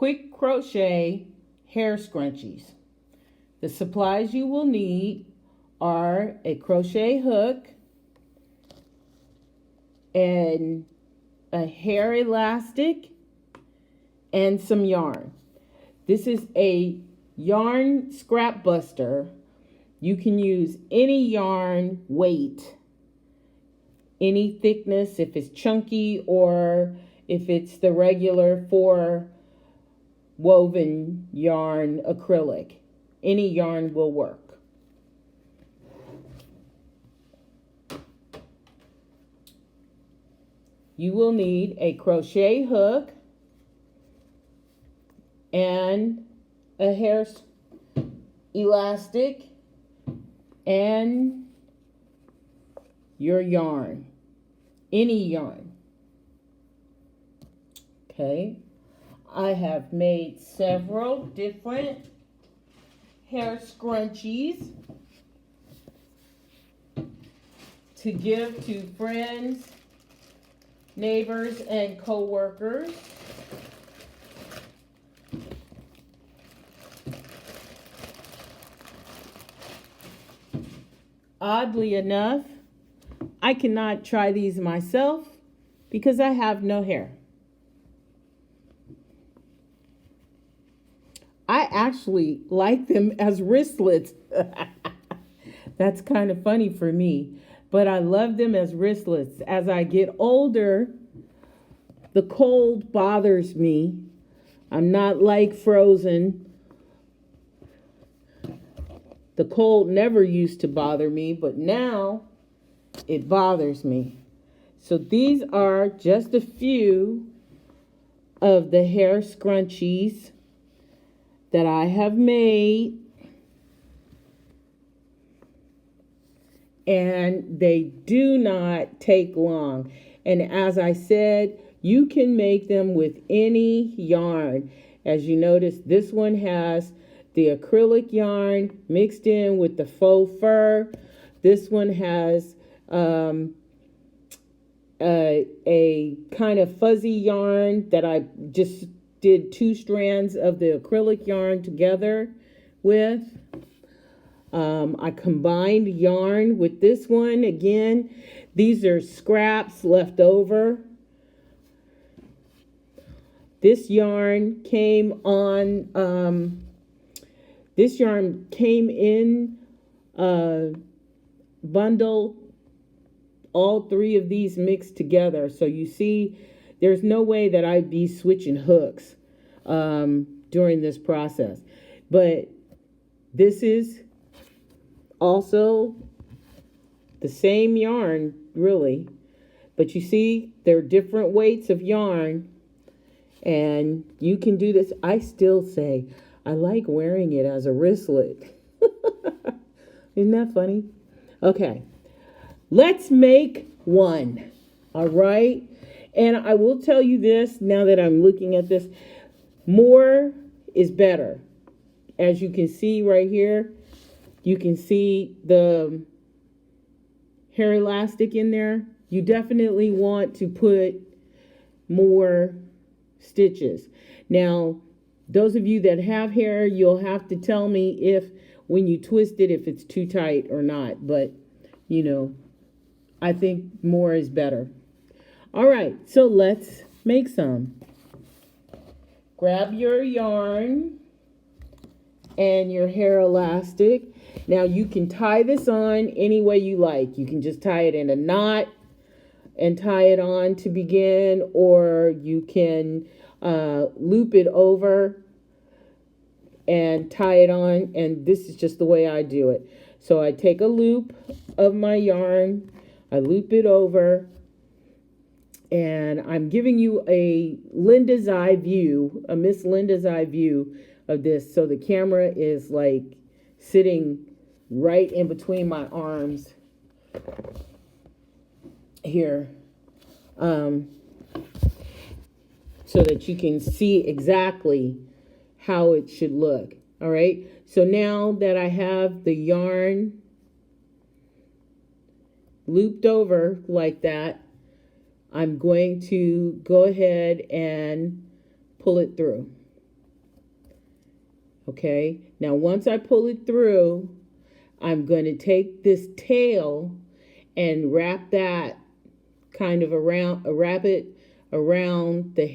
quick crochet hair scrunchies. The supplies you will need are a crochet hook and a hair elastic and some yarn. This is a yarn scrap buster. You can use any yarn weight, any thickness, if it's chunky or if it's the regular 4 woven yarn acrylic. Any yarn will work. You will need a crochet hook and a hair elastic and your yarn, any yarn. Okay, I have made several different hair scrunchies to give to friends, neighbors, and co-workers. Oddly enough, I cannot try these myself because I have no hair. I actually like them as wristlets. That's kind of funny for me, but I love them as wristlets. As I get older, the cold bothers me. I'm not like Frozen. The cold never used to bother me, but now it bothers me. So these are just a few of the hair scrunchies that I have made. And they do not take long. And as I said, you can make them with any yarn. As you notice, this one has the acrylic yarn mixed in with the faux fur. This one has a kind of fuzzy yarn that I just did 2 strands of the acrylic yarn together with. I combined yarn with this one. Again, these are scraps left over. This yarn came on, this yarn came in a bundle, all 3 of these mixed together. So you see, there's no way that I'd be switching hooks during this process. But this is also the same yarn, really. But you see, there are different weights of yarn. And you can do this. I still say, I like wearing it as a wristlet. Isn't that funny? Okay, let's make one. All right. And I will tell you this, now that I'm looking at this, more is better. As you can see right here, you can see the hair elastic in there. You definitely want to put more stitches. Now, those of you that have hair, you'll have to tell me if when you twist it, if it's too tight or not. But, you know, I think more is better. All right, so let's make some. Grab your yarn and your hair elastic. Now you can tie this on any way you like. You can just tie it in a knot and tie it on to begin, or you can loop it over and tie it on. And this is just the way I do it. So I take a loop of my yarn, I loop it over, and I'm giving you a Linda's eye view, a Miss Linda's eye view of this. So the camera is like sitting right in between my arms here, so that you can see exactly how it should look. All right. So now that I have the yarn looped over like that, I'm going to go ahead and pull it through. Okay, now once I pull it through, I'm going to take this tail and wrap that kind of around, wrap it around the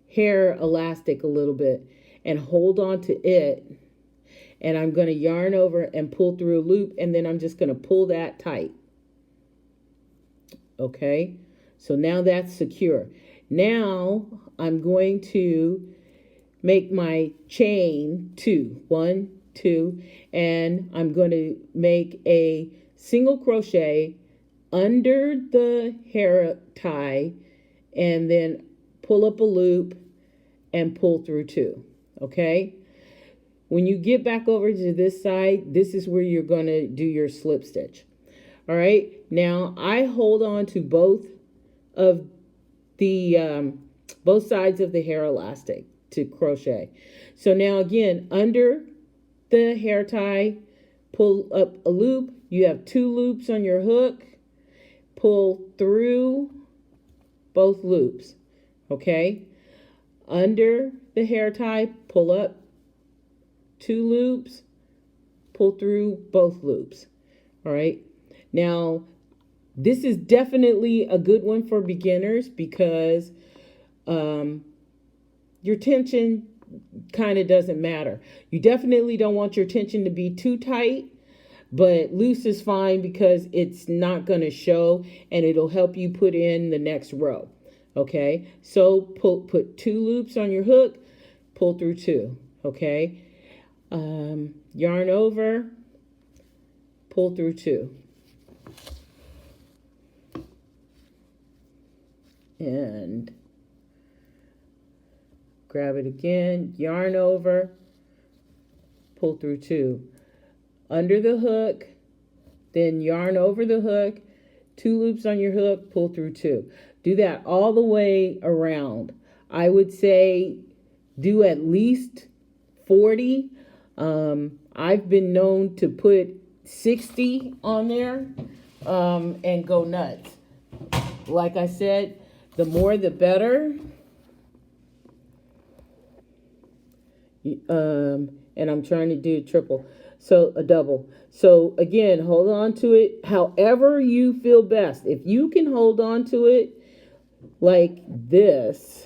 hair elastic a little bit and hold on to it. And I'm going to yarn over and pull through a loop, and then I'm just going to pull that tight. Okay, so now that's secure. Now I'm going to make my chain 2, 1, 2, and I'm going to make a single crochet under the hair tie and then pull up a loop and pull through 2. Okay, when you get back over to this side, this is where you're going to do your slip stitch. All right, now I hold on to both of the both sides of the hair elastic to crochet. So now again, under the hair tie, pull up a loop. You have 2 loops on your hook. Pull through both loops. Okay, under the hair tie, pull up 2 loops, pull through both loops. All right, now this is definitely a good one for beginners because your tension kind of doesn't matter. You definitely don't want your tension to be too tight, but loose is fine because it's not going to show and it'll help you put in the next row. Okay, so put 2 loops on your hook, pull through 2. Okay, yarn over, pull through 2. And grab it again, yarn over, pull through 2. Under the hook, then yarn over the hook, 2 loops on your hook, pull through 2. Do that all the way around. I would say do at least 40. I've been known to put 60 on there and go nuts. Like I said, the more the better. And I'm trying to do a double. So again, hold on to it however you feel best. If you can hold on to it like this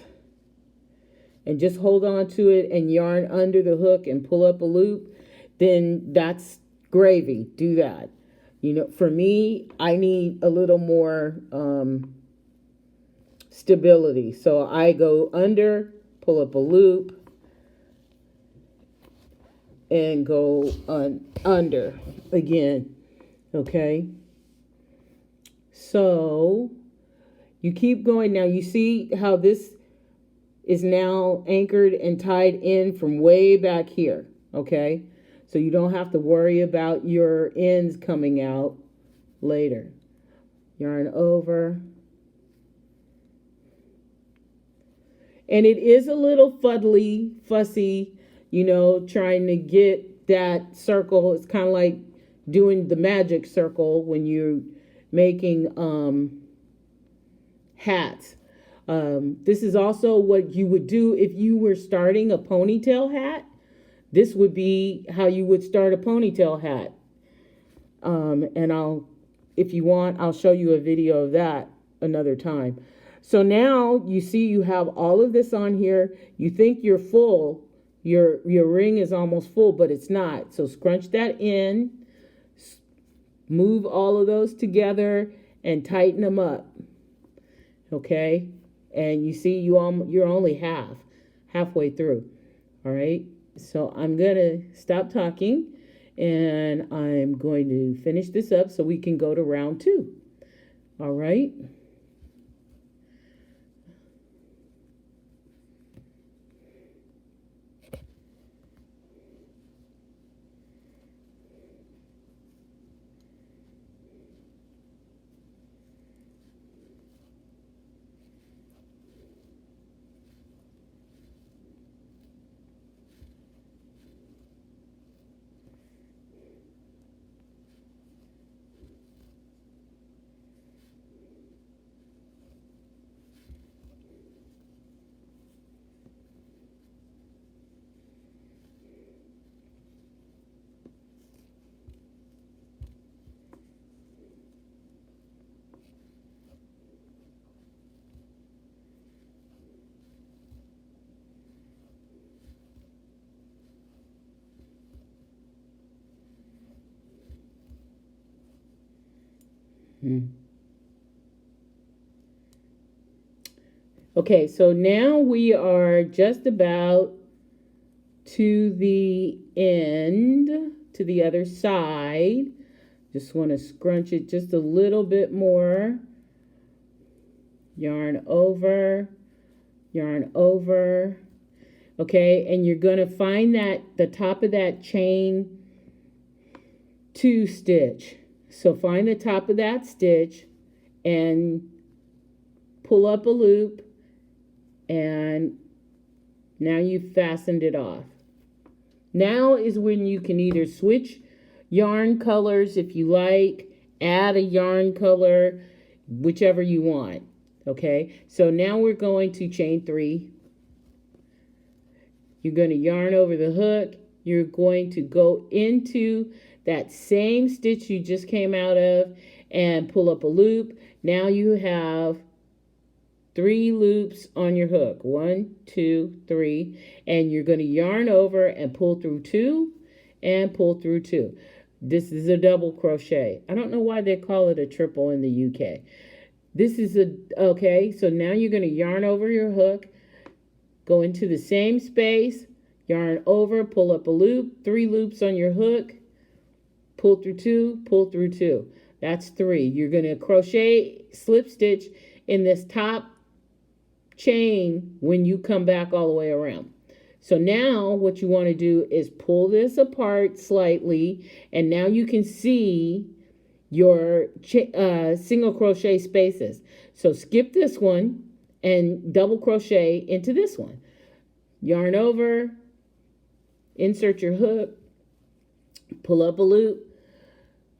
and just hold on to it and yarn under the hook and pull up a loop, then that's gravy. Do that. You know, for me, I need a little more stability. So I go under, pull up a loop, and go under again. Okay, so you keep going. Now you see how this is now anchored and tied in from way back here. Okay, so you don't have to worry about your ends coming out later. Yarn over. And it is a little fussy, you know, trying to get that circle. It's kind of like doing the magic circle when you're making hats. This is also what you would do if you were starting a ponytail hat. This would be how you would start a ponytail hat. And if you want, I'll show you a video of that another time. So now you see you have all of this on here. You think you're full. Your ring is almost full, but it's not. So scrunch that in, move all of those together, and tighten them up. Okay, and you see you're only halfway through. All right, so I'm gonna stop talking, and I'm going to finish this up so we can go to round 2. All right. Okay, so now we are just about to the end, to the other side. Just want to scrunch it just a little bit more. Yarn over, yarn over. Okay, and you're going to find that the top of that chain 2 stitch. So find the top of that stitch and pull up a loop, and now you've fastened it off. Now is when you can either switch yarn colors if you like, add a yarn color, whichever you want. Okay, so now we're going to chain 3. You're going to yarn over the hook. You're going to go into that same stitch you just came out of and pull up a loop. Now you have 3 loops on your hook. 1, 2, 3. And you're going to yarn over and pull through 2 and pull through 2. This is a double crochet. I don't know why they call it a triple in the UK. This is okay, so now you're going to yarn over your hook, go into the same space, yarn over, pull up a loop, 3 loops on your hook, pull through 2, pull through 2. That's 3. You're going to crochet, slip stitch in this top chain when you come back all the way around. So now what you want to do is pull this apart slightly, and now you can see your single crochet spaces. So skip this one and double crochet into this one. Yarn over, insert your hook, pull up a loop,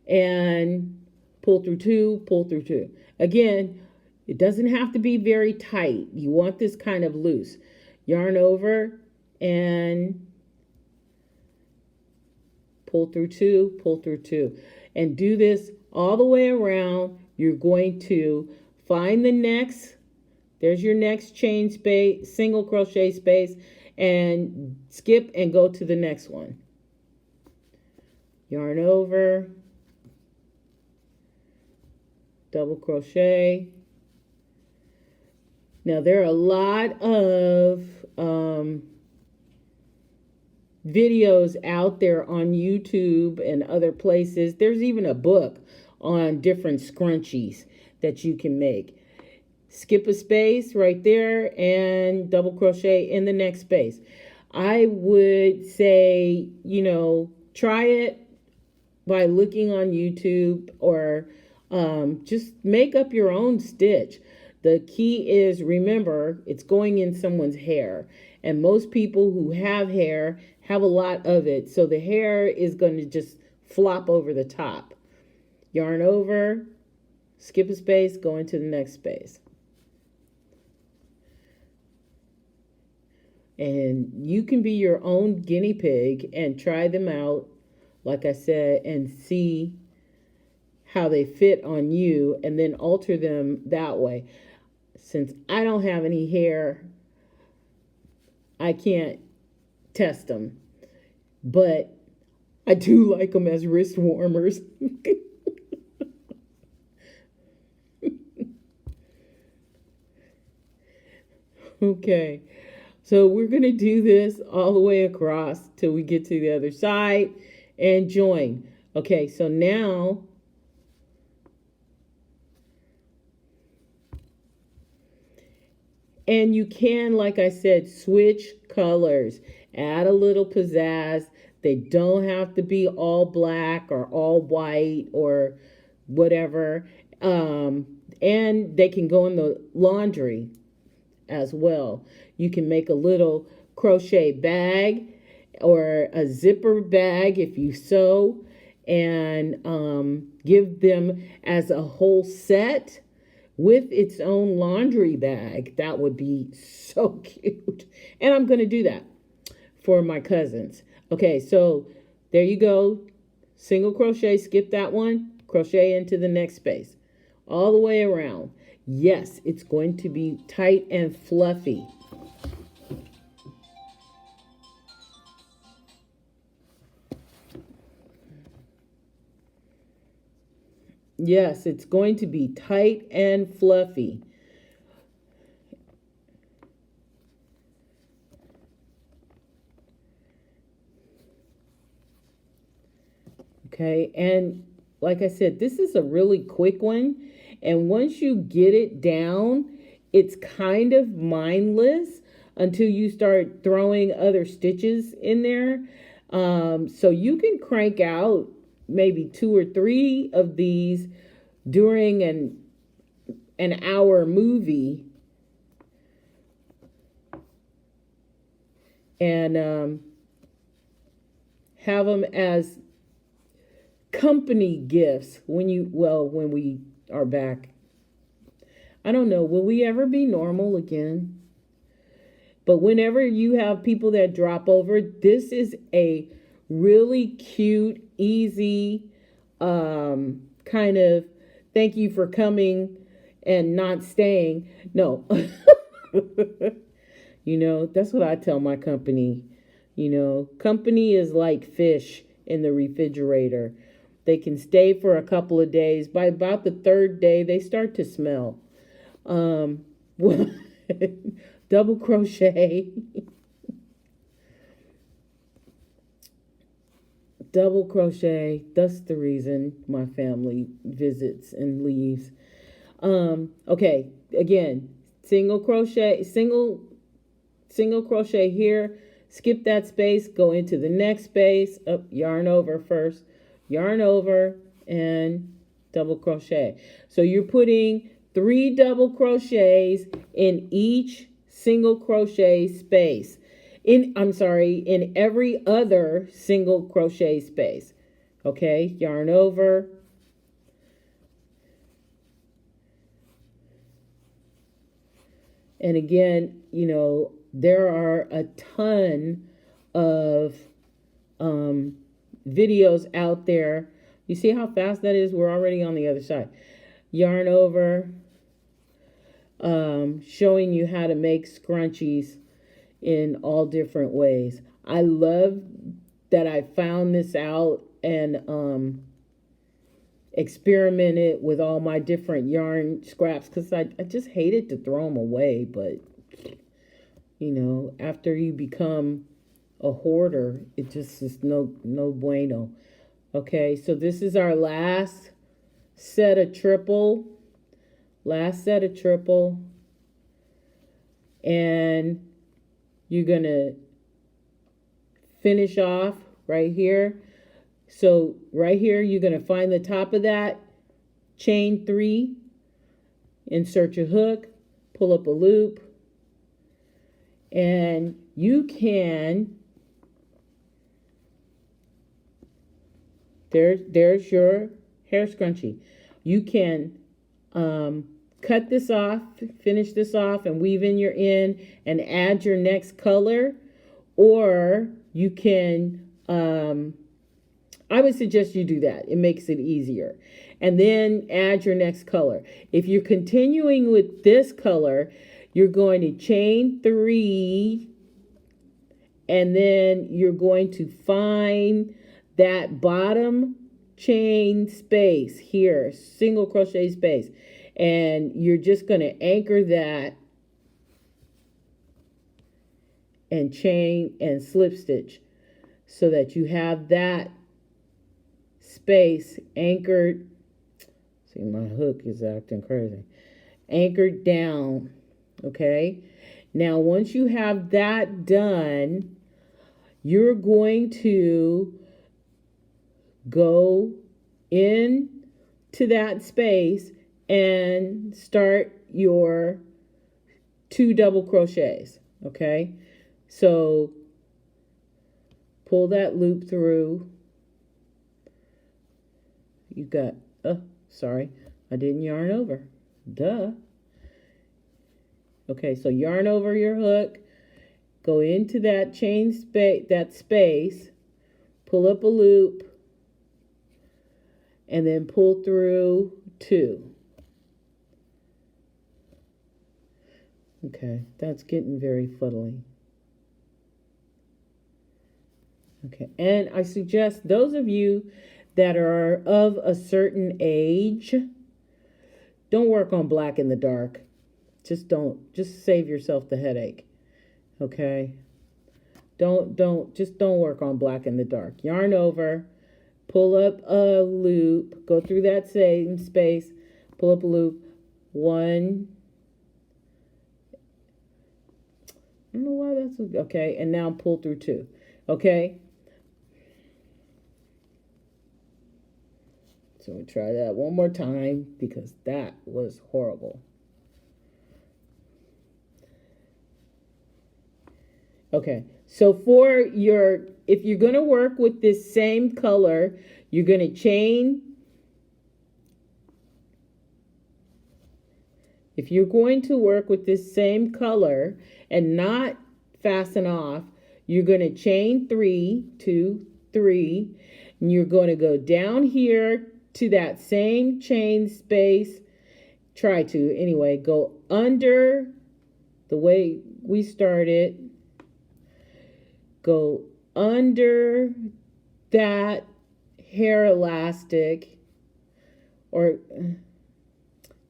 and pull through 2, pull through 2. Again, it doesn't have to be very tight. You want this kind of loose. Yarn over and pull through 2, pull through 2. And do this all the way around. You're going to find the next, there's your next chain space, single crochet space, and skip and go to the next one. Yarn over, double crochet. Now there are a lot of videos out there on YouTube and other places. There's even a book on different scrunchies that you can make. Skip a space right there and double crochet in the next space. I would say, try it by looking on YouTube, or just make up your own stitch. The key is, remember, it's going in someone's hair. And most people who have hair have a lot of it. So the hair is going to just flop over the top. Yarn over, skip a space, go into the next space. And you can be your own guinea pig and try them out, like I said, and see how they fit on you, and then alter them that way. Since I don't have any hair, I can't test them, but I do like them as wrist warmers. Okay, so we're going to do this all the way across till we get to the other side and join. Okay, so now and you can, like I said, switch colors, add a little pizzazz. They don't have to be all black or all white or whatever. And they can go in the laundry as well. You can make a little crochet bag or a zipper bag if you sew, and give them as a whole set with its own laundry bag. That would be so cute. And I'm going to do that for my cousins. Okay, so there you go. Single crochet, skip that one, crochet into the next space. All the way around. Yes, it's going to be tight and fluffy. Yes, it's going to be tight and fluffy. Okay, and like I said, this is a really quick one. And once you get it down, it's kind of mindless until you start throwing other stitches in there. So you can crank out maybe 2 or 3 of these during an hour movie, and have them as company gifts when we are back. I don't know, will we ever be normal again? But whenever you have people that drop over, this is a really cute, easy kind of thank you for coming and not staying. No. That's what I tell my company. Company is like fish in the refrigerator. They can stay for a couple of days. By about the 3rd day, they start to smell. Well, double crochet. Double crochet. That's the reason my family visits and leaves. Okay, again, single crochet here, skip that space, go into the next space, yarn over first, yarn over, and double crochet. So you're putting 3 double crochets in each single crochet space. In every other single crochet space. Okay, yarn over. And again, there are a ton of videos out there. You see how fast that is? We're already on the other side. Yarn over, showing you how to make scrunchies in all different ways. I love that I found this out and experimented with all my different yarn scraps, because I just hated to throw them away. But after you become a hoarder, it just is no bueno. Okay, so this is our last set of triple, and you're gonna finish off right here. So right here, you're gonna find the top of that, chain 3, insert your hook, pull up a loop, and you can, there's your hair scrunchie. You can cut this off, finish this off, and weave in your end and add your next color. Or you can, I would suggest you do that. It makes it easier. And then add your next color. If you're continuing with this color, you're going to chain 3, and then you're going to find that bottom chain space here, single crochet space, and you're just going to anchor that and chain and slip stitch so that you have that space anchored. See, my hook is acting crazy. Anchored down. Okay, now once you have that done, you're going to go in to that space and start your 2 double crochets. Okay, so pull that loop through. You got, sorry, I didn't yarn over. Duh. Okay, so yarn over your hook, go into that chain space, pull up a loop, and then pull through 2. Okay, that's getting very fuddly. Okay, and I suggest those of you that are of a certain age, don't work on black in the dark. Just save yourself the headache. Okay? Just don't work on black in the dark. Yarn over, pull up a loop, go through that same space, pull up a loop, one. I don't know why that's okay, and now pull through two. Okay? So we try that one more time because that was horrible. Okay, so if you're going to work with this same color, you're going to chain. If you're going to work with this same color and not fasten off, you're going to chain 3, 2, 3, and you're going to go down here to that same chain space. Try to, anyway, go under the way we started. Go under that hair elastic, or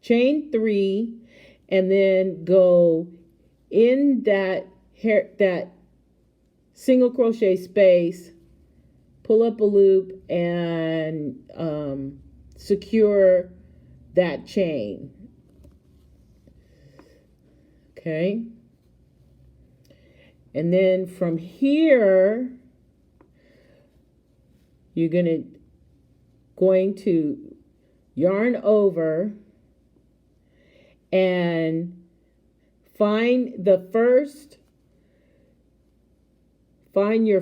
chain 3, and then go in that single crochet space, pull up a loop, and secure that chain. Okay. And then from here, you're going to yarn over and find your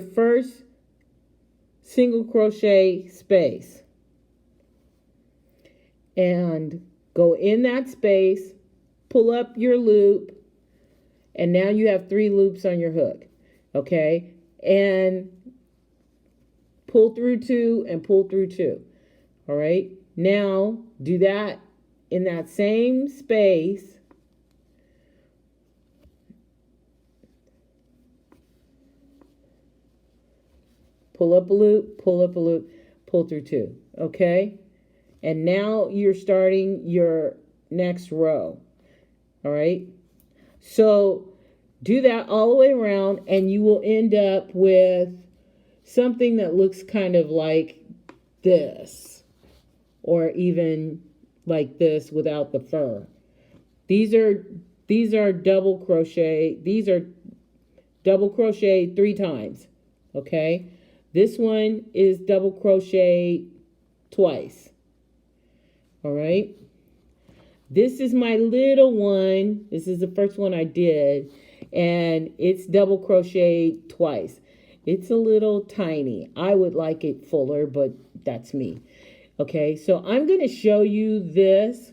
first single crochet space and go in that space, pull up your loop, and now you have 3 loops on your hook. Okay, and pull through 2 and pull through 2. All right, now do that in that same space. Pull up a loop, pull up a loop, pull through 2. Okay, and now you're starting your next row. All right, so do that all the way around, and you will end up with something that looks kind of like this, or even like this without the fur. These are double crochet. These are double crochet 3 times. Okay, this one is double crochet twice. All right, this is my little one. This is the first one I did, and it's double crochet twice. It's a little tiny. I would like it fuller, but that's me. Okay, so I'm going to show you this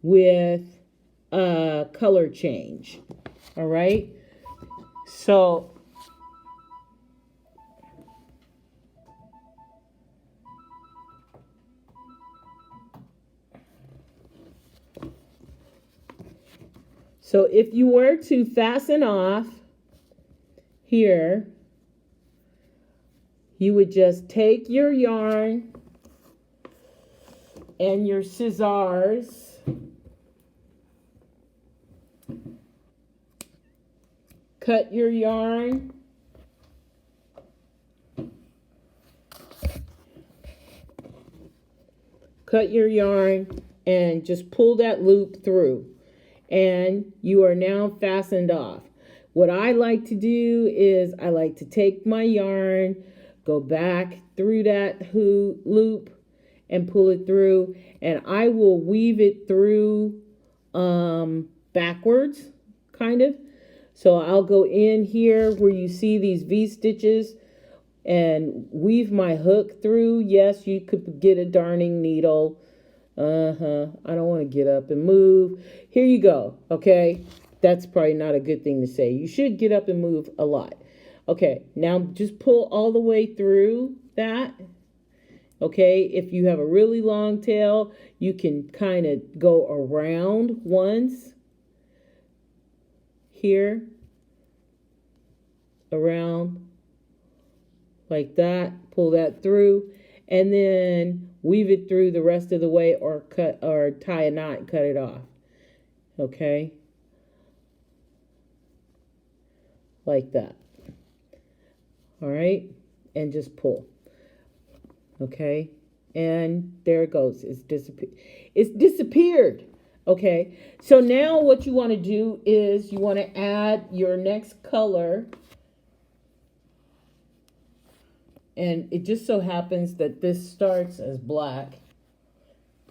with a color change. All right, so if you were to fasten off here, you would just take your yarn and your scissors, cut your yarn, and just pull that loop through, and you are now fastened off. What I like to do is I like to take my yarn, go back through that loop and pull it through, and I will weave it through backwards, kind of. So I'll go in here where you see these V stitches and weave my hook through. Yes, you could get a darning needle. I don't want to get up and move. Here you go. Okay, that's probably not a good thing to say. You should get up and move a lot. Okay, now just pull all the way through that. Okay, if you have a really long tail, you can kind of go around once here, around like that, pull that through, and then weave it through the rest of the way, or cut or tie a knot and cut it off. Okay, like that. All right, and just pull. Okay, and there it goes. It's disappeared. Okay, so now what you want to do is you want to add your next color. And it just so happens that this starts as black.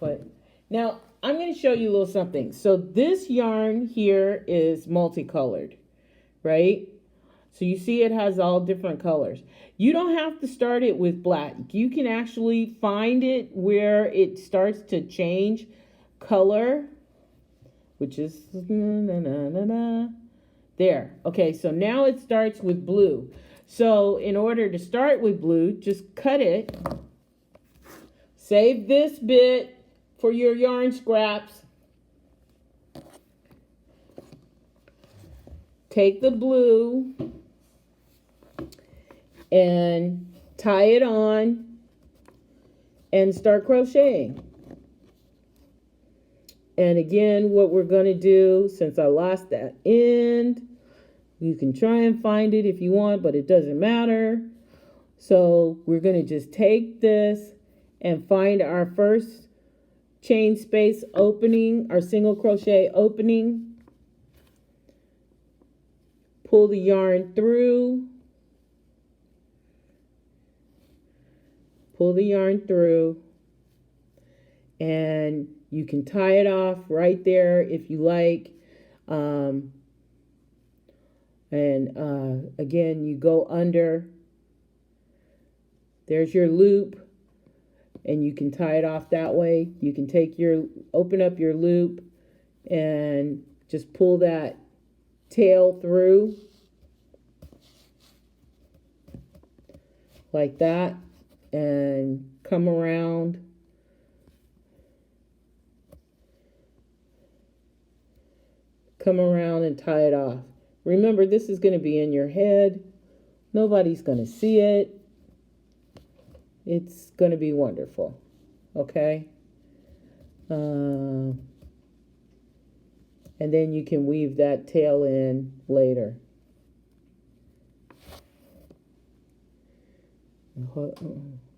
But now I'm going to show you a little something. So this yarn here is multicolored, right? So you see it has all different colors. You don't have to start it with black. You can actually find it where it starts to change color, which is there. Okay, so now it starts with blue. So in order to start with blue, just cut it. Save this bit for your yarn scraps. Take the blue and tie it on and start crocheting. And again, what we're going to do, since I lost that end, you can try and find it if you want, but it doesn't matter. So we're going to just take this and find our first chain space opening, our single crochet opening. Pull the yarn through. Pull the yarn through. And you can tie it off right there if you like. Again, you go under. There's your loop, and you can tie it off that way. You can open up your loop and just pull that tail through like that and come around. Come around and tie it off. Remember, this is going to be in your head. Nobody's going to see it. It's going to be wonderful. Okay? And then you can weave that tail in later.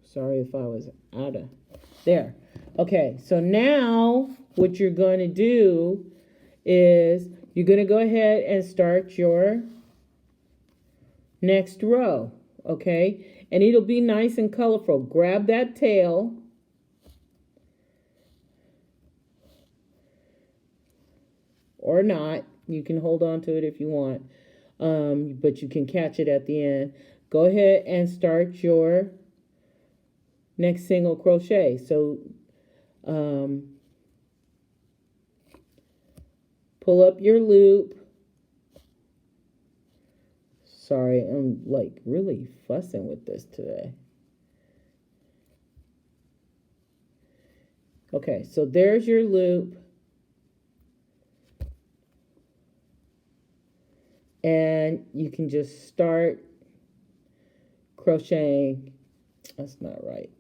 Sorry if I was out of there. Okay, so now what you're going to do is you're going to go ahead and start your next row, okay? And it'll be nice and colorful. Grab that tail. Or not. You can hold on to it if you want. But you can catch it at the end. Go ahead and start your next single crochet. So, pull up your loop. Sorry, I'm like really fussing with this today. Okay, so there's your loop. And you can just start crocheting. That's not right.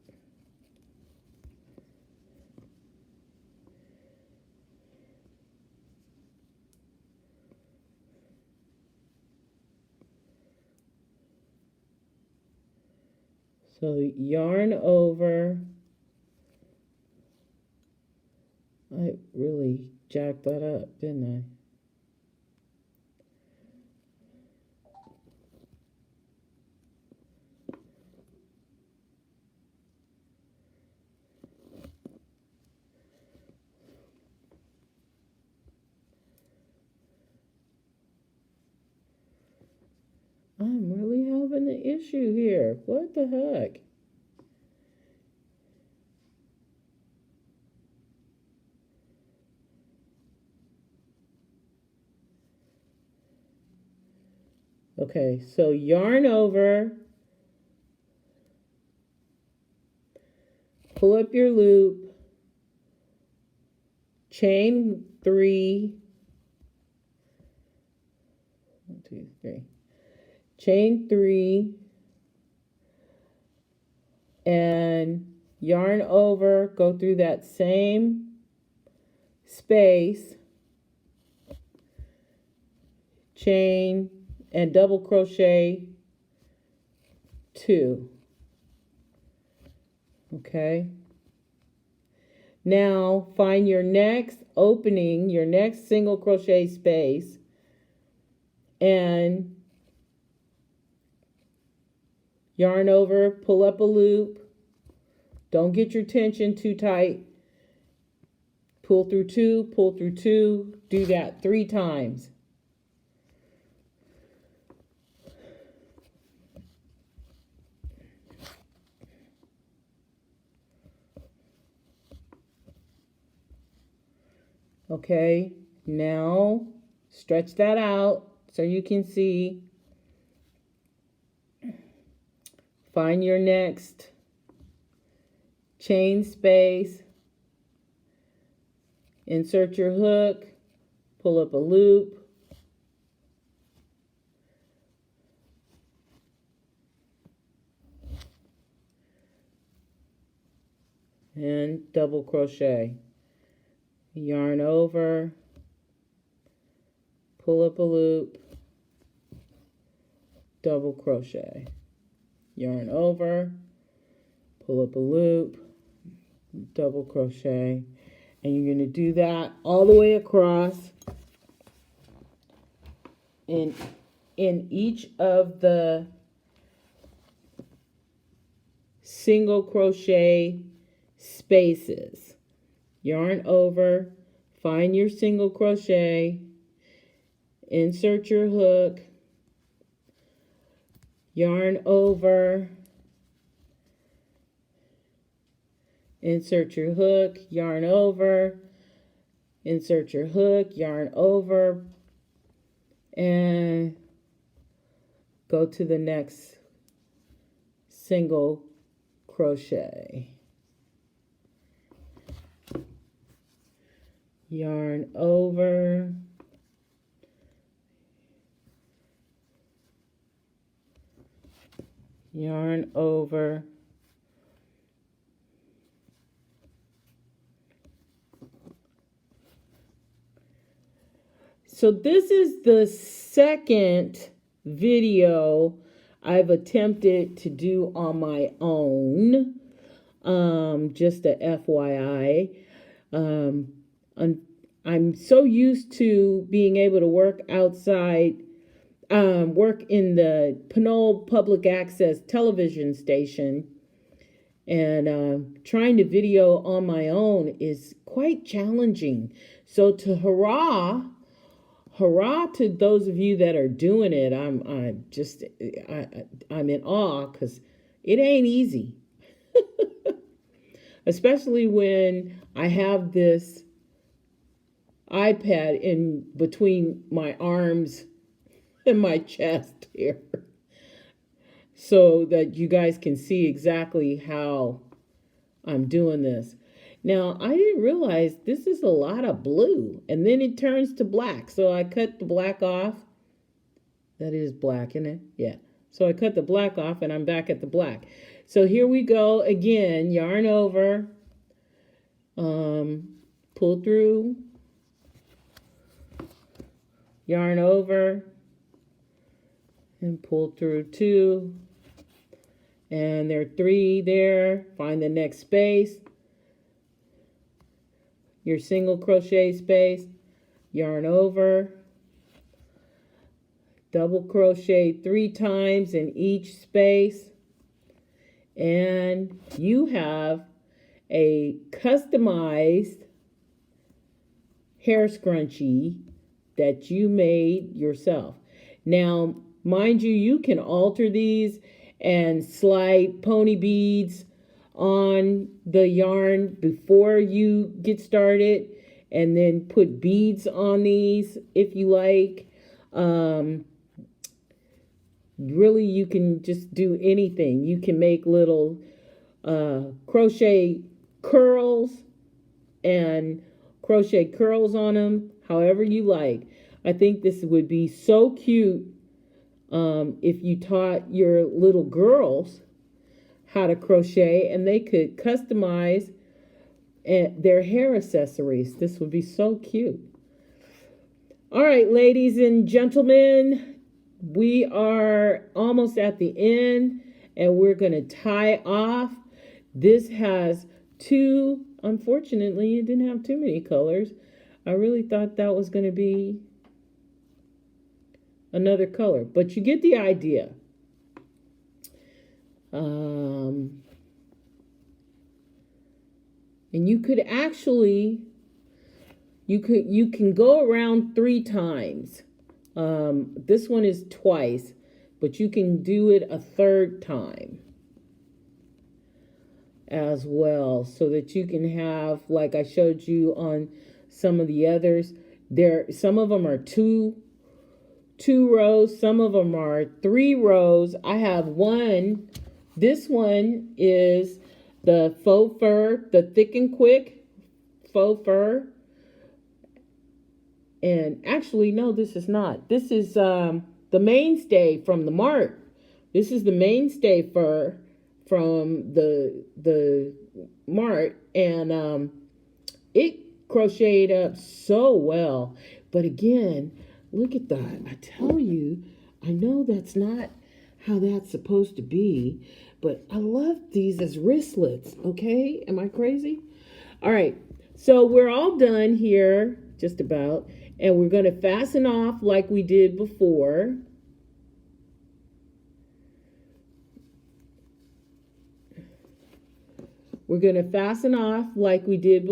So yarn over. I really jacked that up, didn't I? I'm really having an issue here. What the heck? Okay, so yarn over. Pull up your loop. Chain 3. 1, 2, 3. Chain 3 and yarn over, go through that same space, chain, and double crochet 2. Okay. Now find your next opening, your next single crochet space, and yarn over, pull up a loop. Don't get your tension too tight. Pull through 2, pull through 2. Do that 3 times. Okay, now stretch that out so you can see. Find your next chain space. Insert your hook, pull up a loop. And double crochet. Yarn over, pull up a loop, double crochet. Yarn over, pull up a loop, double crochet. And you're going to do that all the way across in each of the single crochet spaces. Yarn over, find your single crochet, insert your hook, yarn over, insert your hook, yarn over, insert your hook, yarn over, and go to the next single crochet. Yarn over, yarn over, so this is the second video I've attempted to do on my own, just a FYI. I'm so used to being able to work outside, work in the Pinole Public Access television station, and trying to video on my own is quite challenging. So to hurrah to those of you that are doing it. I'm in awe because it ain't easy. Especially when I have this iPad in between my arms and my chest here, so that you guys can see exactly how I'm doing this. Now, I didn't realize this is a lot of blue, and then it turns to black. So I cut the black off. That is black, isn't it? Yeah. So I cut the black off, and I'm back at the black. So here we go again. Yarn over, pull through, yarn over, and pull through 2. And there are 3 there. Find the next space. Your single crochet space, yarn over, double crochet 3 times in each space, and you have a customized hair scrunchie that you made yourself. Now, mind you, you can alter these and slide pony beads on the yarn before you get started, and then put beads on these if you like. Really, you can just do anything. You can make little crochet curls and crochet curls on them, however you like. I think this would be so cute if you taught your little girls how to crochet, and they could customize their hair accessories. This would be so cute. All right, ladies and gentlemen, we are almost at the end, and we're going to tie off. This has two, unfortunately, it didn't have too many colors. I really thought that was going to be another color, but you get the idea. And you could actually, you can go around 3 times. This one is twice, but you can do it a 3rd time as well, so that you can have, like I showed you on some of the others, some of them are two rows, some of them are 3 rows. I have one. This one is the faux fur, the thick and quick faux fur. And actually, no, this is not. This is the mainstay from the Mart. This is the mainstay fur from the Mart, and it crocheted up so well. But again, look at that. I tell you, I know that's not how that's supposed to be, but I love these as wristlets, okay? Am I crazy? All right, so we're all done here, just about, and we're going to fasten off like we did before. We're going to fasten off like we did before.